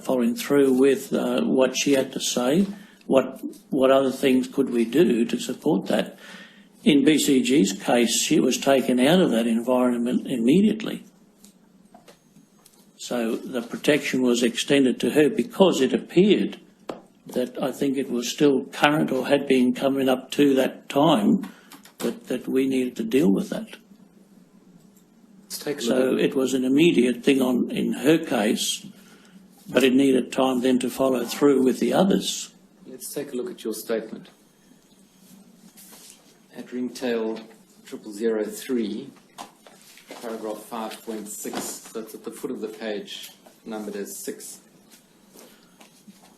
following through with what she had to say. What other things could we do to support that? In BCG's case, she was taken out of that environment immediately. So the protection was extended to her because it appeared that I think it was still current or had been coming up to that time that we needed to deal with that. Let's take a So look at it was an immediate thing in her case, but it needed time then to follow through with the others. Let's take a look at your statement. At ringtail 0003, paragraph 5.6, that's at the foot of the page, numbered as 6.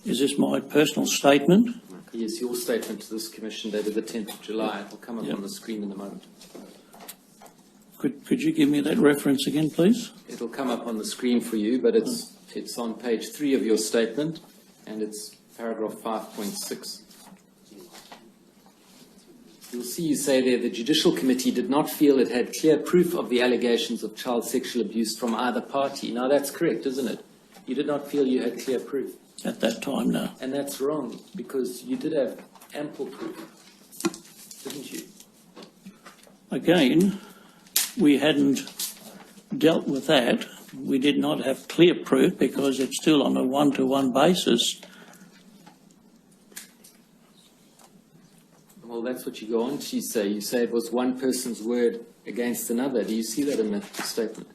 Is this my personal statement? Yes, your statement to this commission dated the 10th of July. It will come up Yep. on the screen in a moment. Could you give me that reference again, please? It'll come up on the screen for you, but it's on page 3 of your statement, and it's paragraph 5.6. You'll see you say there, the Judicial Committee did not feel it had clear proof of the allegations of child sexual abuse from either party. Now that's correct, isn't it? You did not feel you had clear proof. At that time, no. And that's wrong, because you did have ample proof, didn't you? Again, we hadn't dealt with that. We did not have clear proof because it's still on a one-to-one basis. Well, that's what you go on to say. You say it was one person's word against another. Do you see that in the statement?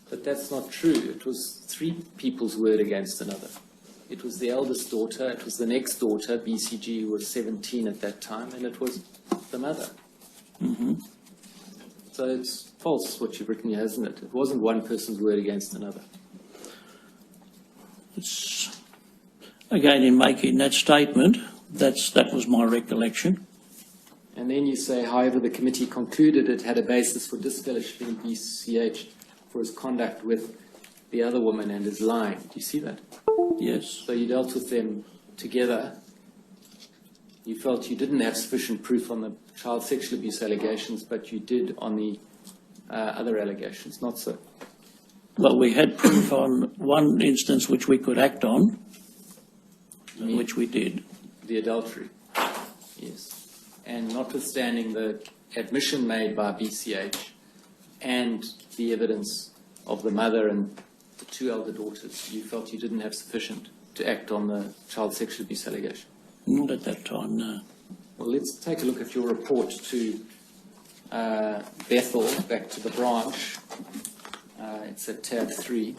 But that's not true. It was 3 people's word against another. It was the eldest daughter, it was the next daughter, BCG, who was 17 at that time, and it was the mother. Mm-hmm. So it's false what you've written here, isn't it? It wasn't one person's word against another. It's, again, in making that statement, that was my recollection. And then you say, however, the committee concluded it had a basis for disfellowshipping BCH for his conduct with the other woman and his lying. Do you see that? Yes. So you dealt with them together. You felt you didn't have sufficient proof on the child sexual abuse allegations, but you did on the other allegations, not so. Well, we had proof on one instance which we could act on, which we did. The adultery, yes. And notwithstanding the admission made by BCH and the evidence of the mother and the 2 elder daughters, you felt you didn't have sufficient to act on the child sexual abuse allegation? Not at that time, no. Well, let's take a look at your report to Bethel, back to the branch. It's at tab 3.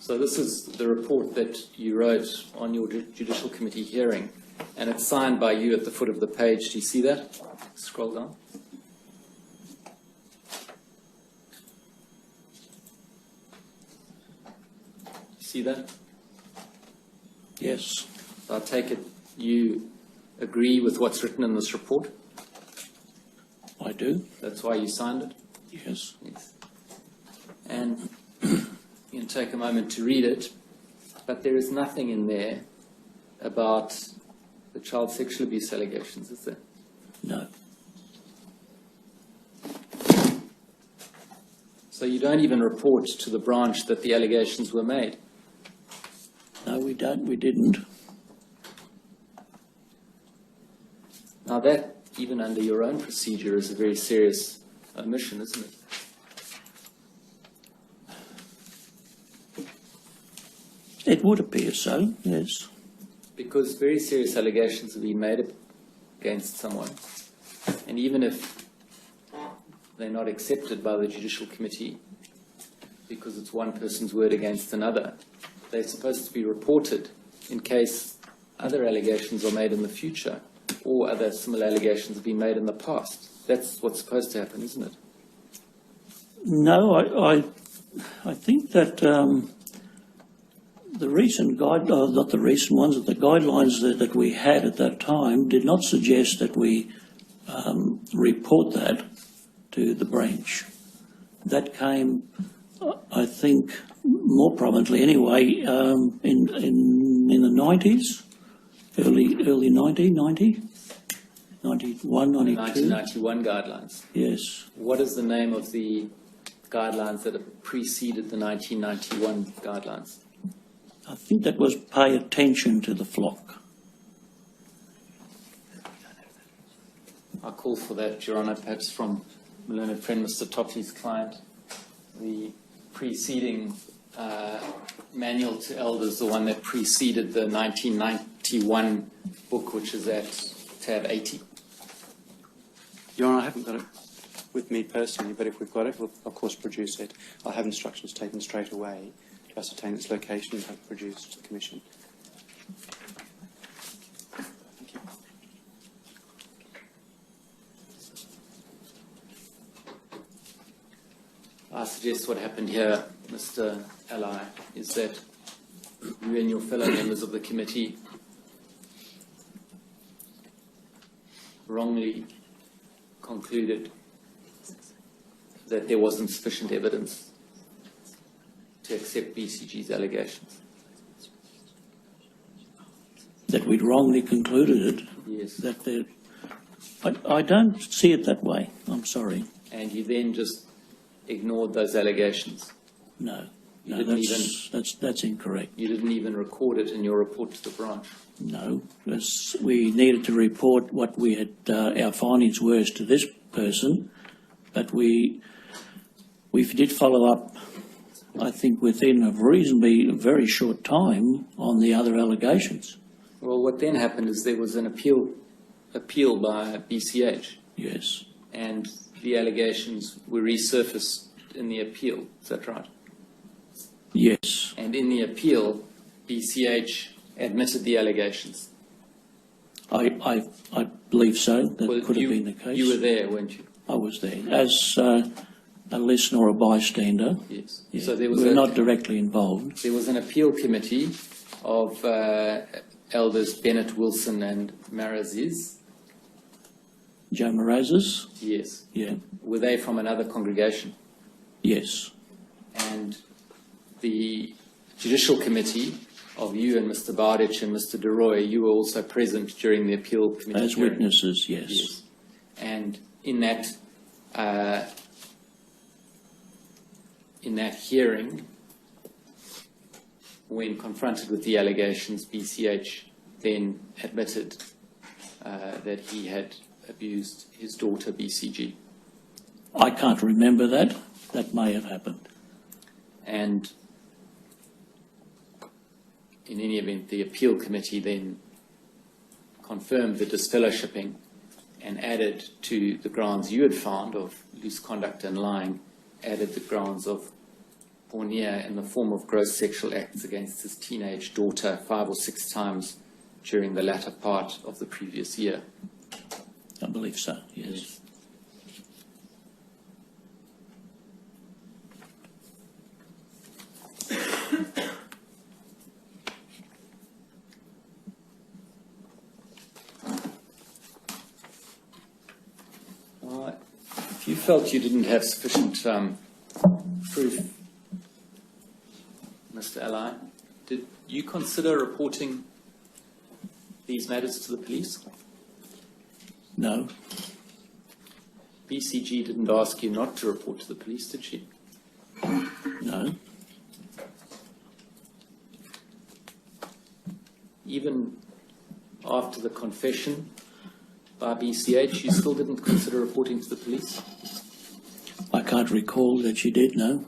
So this is the report that you wrote on your Judicial Committee hearing, and it's signed by you at the foot of the page. Do you see that? Scroll down. See that? Yes. So I take it you agree with what's written in this report? I do. That's why you signed it? Yes. Yes. And you can take a moment to read it, but there is nothing in there about the child sexual abuse allegations, is there? No. So you don't even report to the branch that the allegations were made? No, we don't. We didn't. Now that, even under your own procedure, is a very serious omission, isn't it? It would appear so, yes. Because very serious allegations have been made against someone, and even if they're not accepted by the Judicial Committee because it's one person's word against another, they're supposed to be reported in case other allegations are made in the future or other similar allegations have been made in the past. That's what's supposed to happen, isn't it? No, I think that the recent not the recent ones, the guidelines that we had at that time did not suggest that we report that to the branch. That came, I think, more prominently anyway, in the 90s, early 90. 91, the 92? 1991 guidelines. Yes. What is the name of the guidelines that have preceded the 1991 guidelines? I think that was pay attention to the flock. I call for that, Your Honour, perhaps from my learned friend Mr. Totley's client. The preceding manual to elders, the one that preceded the 1991 book, which is at tab 80. Your Honour, I haven't got it with me personally, but if we've got it, we'll of course produce it. I'll have instructions taken straight away to ascertain its location and have it produced to the Commission. Thank you. I suggest what happened here, Mr. Ally, is that you and your fellow members of the committee wrongly concluded that there wasn't sufficient evidence to accept BCG's allegations. That we'd wrongly concluded it. Yes. That there, I don't see it that way. I'm sorry. And you then just ignored those allegations. No. You No, didn't that's incorrect. You didn't even record it in your report to the branch. No, because we needed to report what we had, our findings were as to this person, but we did follow up, I think, within a reasonably very short time on the other allegations. Well, what then happened is there was an appeal by BCH. Yes. And the allegations were resurfaced in the appeal. Is that right? Yes. And in the appeal, BCH admitted the allegations. I believe so. That could have been the case. You were there, weren't you? I was there as a listener or a bystander. Yes. Yeah. So there was we were not directly involved. There was an appeal committee of elders Bennett, Wilson, and Maraziz. Joe Morazes? Yes. Yeah. Were they from another congregation? Yes. And the judicial committee of you and Mr. Bardich and Mr. DeRoy, you were also present during the appeal committee As hearing. witnesses, yes. Yes. And in that hearing, when confronted with the allegations, BCH then admitted that he had abused his daughter, BCG. I can't remember that. That may have happened. And in any event, the appeal committee then confirmed the disfellowshipping and added to the grounds you had found of loose conduct and lying, added the grounds of Bornier in the form of gross sexual acts against his teenage daughter 5 or 6 times during the latter part of the previous year. I believe so, yes. If you felt you didn't have sufficient proof, Mr. Ally, did you consider reporting these matters to the police? No. BCG didn't ask you not to report to the police, did she? No. Even after the confession by BCH, you still didn't consider reporting to the police? I can't recall that she did, no.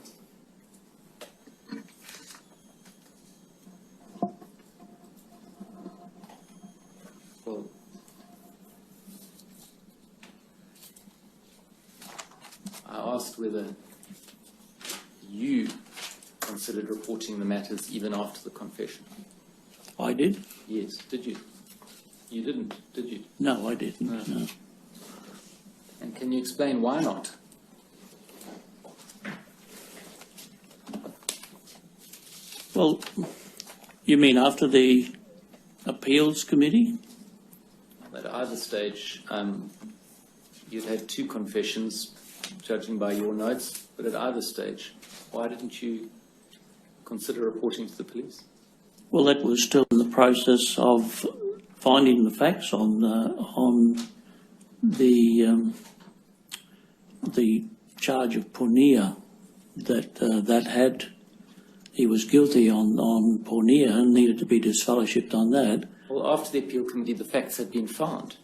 Well, I asked whether you considered reporting the matters even after the confession. I did? Yes, did you? You didn't, did you? No, I didn't, no. And can you explain why not? Well, you mean after the appeals committee? At either stage, you'd had 2 confessions, judging by your notes, but at either stage, why didn't you consider reporting to the police? Well, that was still in the process of finding the facts on the charge of porneia, that he was guilty on porneia and needed to be disfellowshipped on that. Well, after the appeal committee, the facts had been found.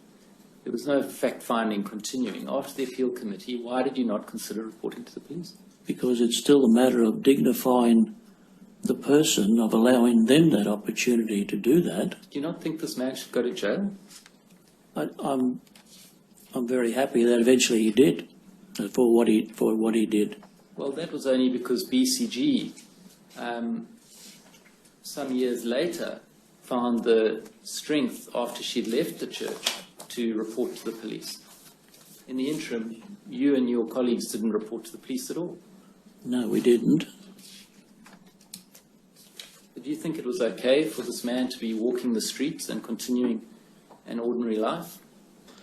There was no fact-finding continuing. After the appeal committee, why did you not consider reporting to the police? Because it's still a matter of dignifying the person, of allowing them that opportunity to do that. Do you not think this man should go to jail? I'm very happy that eventually he did, for what he did. Well, that was only because BCG, some years later, found the strength after she'd left the church to report to the police. In the interim, you and your colleagues didn't report to the police at all. No, we didn't. Did you think it was okay for this man to be walking the streets and continuing an ordinary life,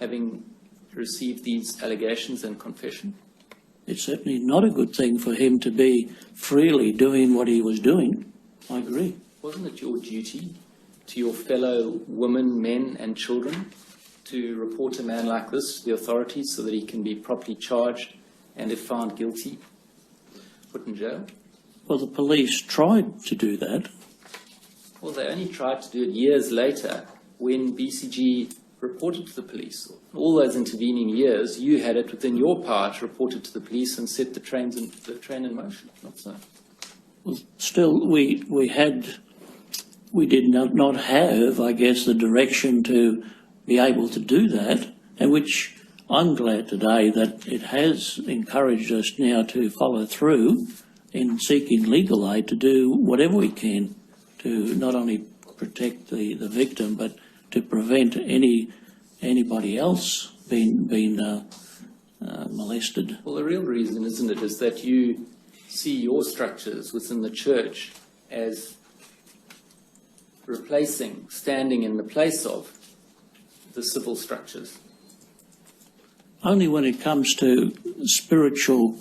having received these allegations and confession? It's certainly not a good thing for him to be freely doing what he was doing. I agree. Wasn't it your duty to your fellow women, men and children to report a man like this to the authorities so that he can be properly charged and, if found guilty, put in jail? Well, the police tried to do that. Well, they only tried to do it years later when BCG reported to the police. All those intervening years, you had it within your power to report it to the police and set the train in motion. Not so. Well, still, we did not have, I guess, the direction to be able to do that, and which I'm glad today that it has encouraged us now to follow through in seeking legal aid to do whatever we can to not only protect the victim, but to prevent anybody else being molested. Well, the real reason, isn't it, is that you see your structures within the church as replacing, standing in the place of the civil structures. Only when it comes to spiritual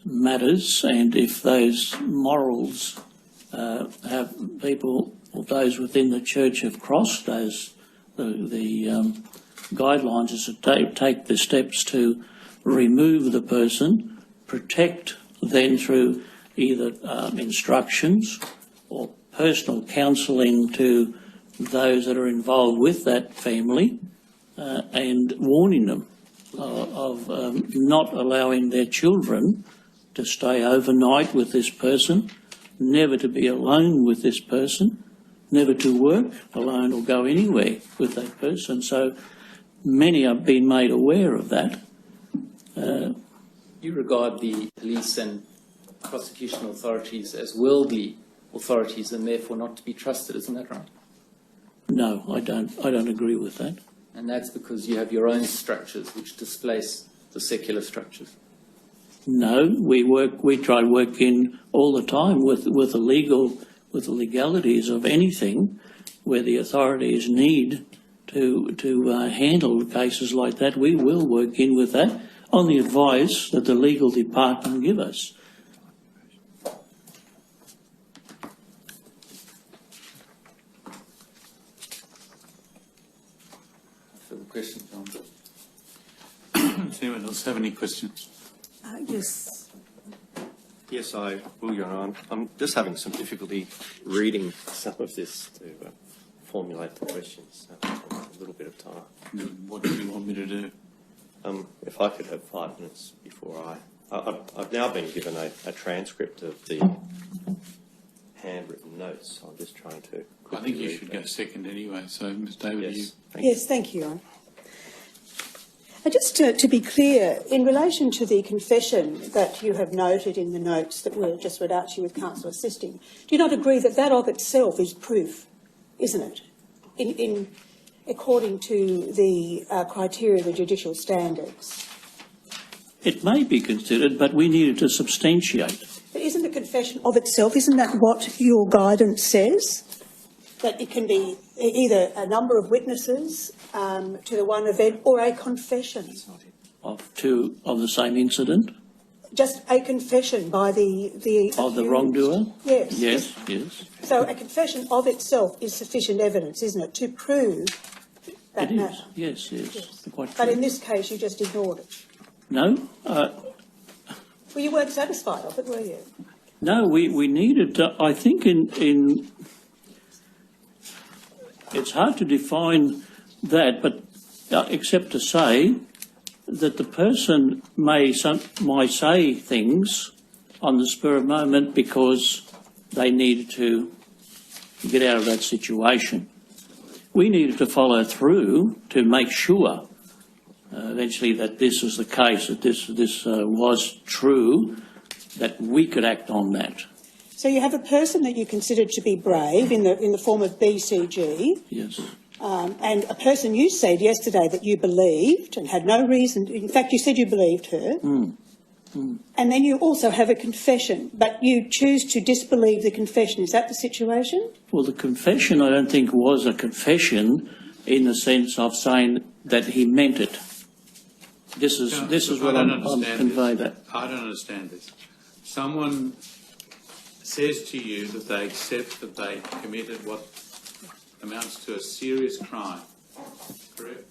matters, and if those morals have people or those within the church have crossed those the guidelines, is to take the steps to remove the person, protect then through either instructions or personal counselling to those that are involved with that family, and warning them of not allowing their children to stay overnight with this person, never to be alone with this person, never to work alone or go anywhere with that person. So many have been made aware of that. You regard the police and prosecution authorities as worldly authorities and therefore not to be trusted, isn't that right? No, I don't agree with that. And that's because you have your own structures which displace the secular structures. No, we try working all the time with the legalities of anything where the authorities need to handle cases like that. We will work in with that on the advice that the legal department give us. Further questions, John? Does anyone else have any questions? Yes. Yes, I will, Your Honour. I'm just having some difficulty reading some of this to formulate the questions. A little bit of time. What do you want me to do? If I could have 5 minutes before I've now been given a transcript of the handwritten notes. I'm just trying to. I think you should go second anyway. So, Ms. David, Yes, Yes, thank you, Your Honour. Just to be clear, in relation to the confession that you have noted in the notes that were just read out to you with counsel assisting, do you not agree that that of itself is proof, isn't it, according to the criteria of the judicial standards? It may be considered, but we needed to substantiate. But isn't the confession of itself, isn't that what your guidance says? That it can be either a number of witnesses to the one event or a confession? Of the same incident? Just a confession by the Of the wrongdoer? Yes. Yes. So a confession of itself is sufficient evidence, isn't it, to prove that It is, matter? yes. Quite But true. in this case, you just ignored it. No, Well, you weren't satisfied of it, were you? no, we needed, I think it's hard to define that, but except to say that the person may say things on the spur of the moment because they needed to get out of that situation. We needed to follow through to make sure eventually that this is the case, that this was true, that we could act on that. So you have a person that you considered to be brave in the form of BCG, Yes. and a person you said yesterday that you believed and had no reason. In fact, you said you believed her. And then you also have a confession, but you choose to disbelieve the confession. Is that the situation? Well, the confession I don't think was a confession in the sense of saying that he meant it. This is what I'm conveying that. I don't understand this. Someone says to you that they accept that they committed what amounts to a serious crime, correct?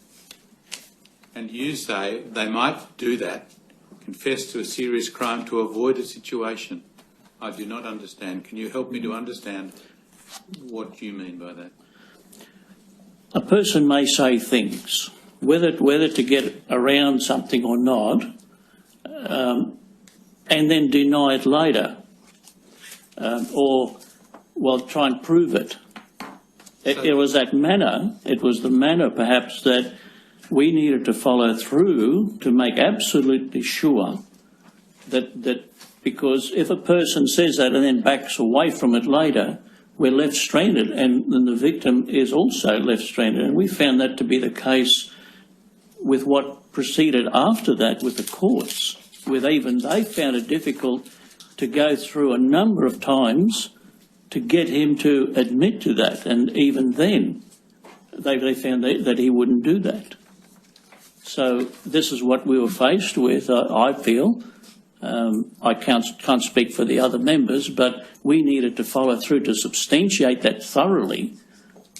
And you say they might do that, confess to a serious crime to avoid a situation. I do not understand. Can you help me to understand what you mean by that? A person may say things, whether to get around something or not, and then deny it later, or try and prove it. It was that manner. It was the manner, perhaps, that we needed to follow through to make absolutely sure that because if a person says that and then backs away from it later, we're left stranded, and then the victim is also left stranded. And we found that to be the case with what proceeded after that with the courts, where even they found it difficult to go through a number of times to get him to admit to that. And even then, they found that he wouldn't do that. So this is what we were faced with, I feel. I can't speak for the other members, but we needed to follow through to substantiate that thoroughly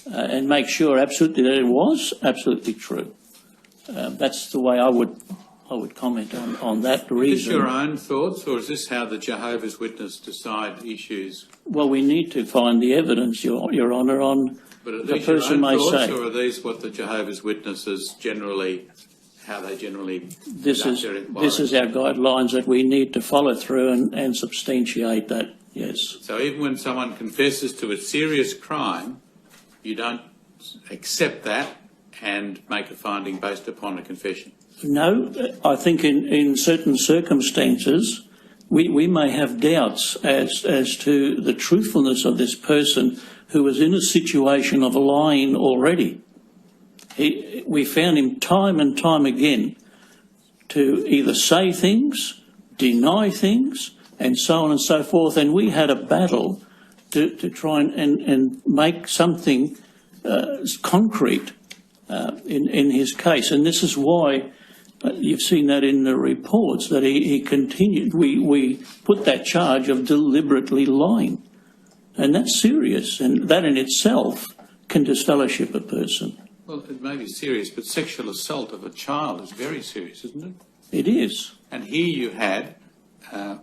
and make sure absolutely that it was absolutely true. That's the way I would comment on that reason. Is this your own thoughts, or is this how the Jehovah's Witnesses decide issues? Well, we need to find the evidence, Your Honour, on But are the these your person own may thoughts, say. or are these what the Jehovah's Witnesses generally, how they generally This conduct their inquiry? is our guidelines that we need to follow through and substantiate that, yes. So even when someone confesses to a serious crime, you don't accept that and make a finding based upon a confession? No, I think in certain circumstances we may have doubts as to the truthfulness of this person who was in a situation of lying already. We found him time and time again to either say things, deny things, and so on and so forth, and we had a battle to try and make something concrete in his case. And this is why you've seen that in the reports, that he continued. We put that charge of deliberately lying. And that's serious, and that in itself can disfellowship a person. Well, it may be serious, but sexual assault of a child is very serious, isn't it? It is. And here you had an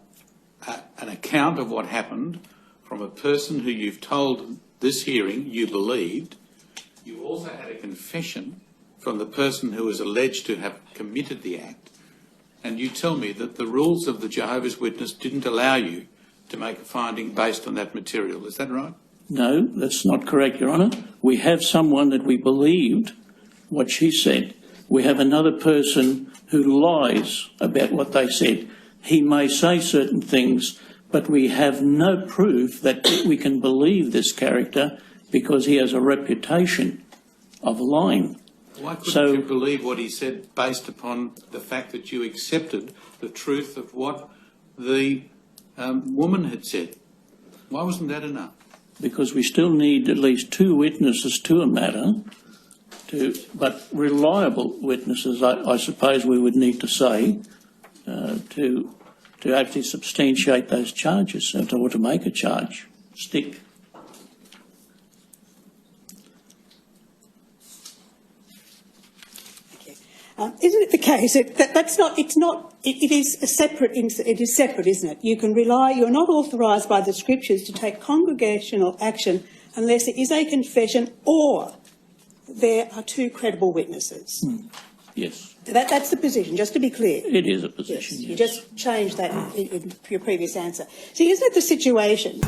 account of what happened from a person who you've told this hearing you believed. You also had a confession from the person who was alleged to have committed the act. And you tell me that the rules of the Jehovah's Witness didn't allow you to make a finding based on that material. Is that right? No, that's not correct, Your Honour. We have someone that we believed what she said. We have another person who lies about what they said. He may say certain things, but we have no proof that we can believe this character because he has a reputation of lying. Why couldn't you believe what he said based upon the fact that you accepted the truth of what the woman had said? Why wasn't that enough? Because we still need at least two witnesses to a matter, but reliable witnesses, I suppose we would need to say, to actually substantiate those charges or to make a charge stick. Isn't it the case it is separate, isn't it? You can rely, you're not authorised by the Scriptures to take congregational action unless it is a confession or there are two credible witnesses. Yes, That's the position, just to be clear. it is a position, yes. You just changed that in your previous answer. See, isn't it the situation?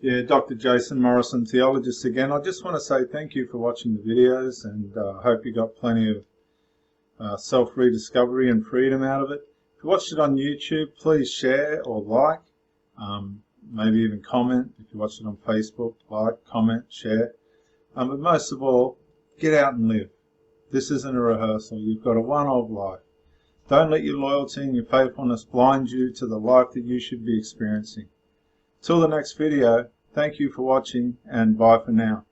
Yeah, Dr. Jason Morrison, theologist again. I just want to say thank you for watching the videos, and I hope you got plenty of self-rediscovery and freedom out of it. If you watched it on YouTube, please share or like, maybe even comment. If you watched it on Facebook, like, comment, share. But most of all, get out and live. This isn't a rehearsal. You've got a one-off life. Don't let your loyalty and your faithfulness blind you to the life that you should be experiencing. Till the next video, thank you for watching, and bye for now.